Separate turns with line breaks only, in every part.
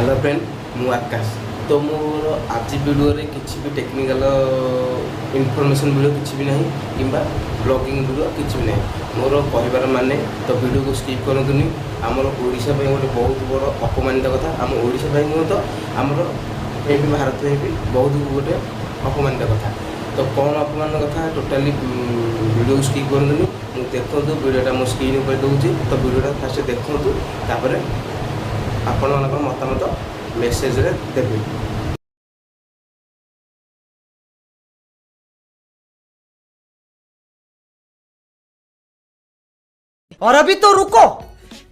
Hello friend मु आकाश तो मोर आज वीडियो रे किसी भी टेक्निकल इनफॉरमेशन वीडियो किसी भी नहीं कि ब्लॉगिंग वीडियो किसी भी नहीं मोर कहबार माने तो वीडियो को स्किप करतुनि आमर ओडिशा पे गोटे बहुत बड़ अपमानित कथा आम ओडिशा पे नुह तो आमर ये भारत में भी बहुत गोटे अपमानित कथा तो कौन अपमान कथा टोटाली वीडियो को स्किप करतुनि देखो वीडियोटा मो स्क्रीन पर दूसरी तो वीडियोटा फास्ट देखो तापर आपण मान मतामत मेसेज रे देबे।
और अभी तो रुको,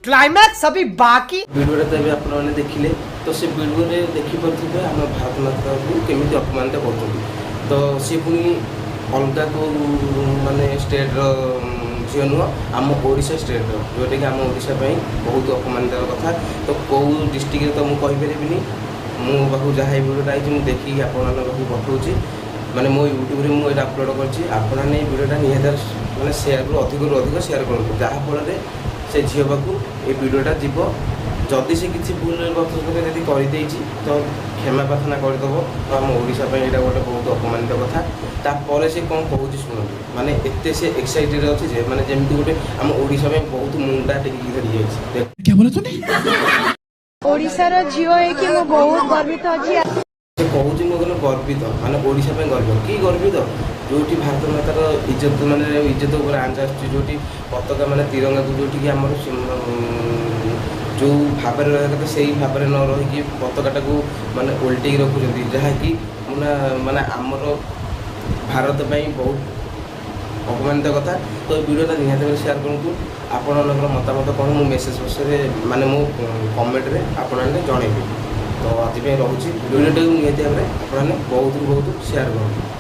क्लाइमैक्स अभी बाकी।
वीडियो तो आप देखिले तो से वीडियो रे देखि परथिबे हम भारत माता को केमिति अपमानित करथुन तो सी पुनी अलगा को माने स्टेट रो झील नुह आम ओडिशा स्टेट रो जोटा कि आम ओडिशा बहुत अपमानित कथा तो कौ डिस्ट्रिक्ट तो मुझे कहीपरि मो पाखु जहाँ वीडियोटा आई देखिए आपण पठाऊँगी माने मो यूट्यूब रे मुझे अपलोड करछि आपण ने वीडियोटा निहाती माने शेयर करू अधिक शेयर करूँ जहाँफल से झील पाखु ये वीडियोटा जीव जदि से किसी भूल गति यदि करदे तो क्षमा प्रार्थना करदेव तो आम ओडिशा यहाँ गोटे बहुत अपमानित कथा तापर से कौन कहूँ शुणु माने एते से एक्साइटेड अच्छे जे माने जमी गोटे आम ओडिशा बहुत मुंडा टेकिक धरी जाए क्या बोला तूने
ओडिशार झील है कि मो बहुत गर्वित अच्छी
से कहूँ मो गर्वित माने ओडिशा गर्व कि गर्वित जो भारत मातार इज्जत माने इज्जत उपर आंच आसो पताका माने तिरंगा को जो आम जो भाव रहा से ही भाव न रही पताकाटा को माने उल्टे रखुच्च जहाँकि माने आमर भारत बहुत अपमानित कथा तो वीडियोटा निहाती भाव शेयर करूँ आपण मतामत कौन मु मेसेज बक्स माने मो कमेंट रे आपण जनइबी तो आज रोचे वीडियोटा निहाती भाव बहुत बहुत शेयर करूँ।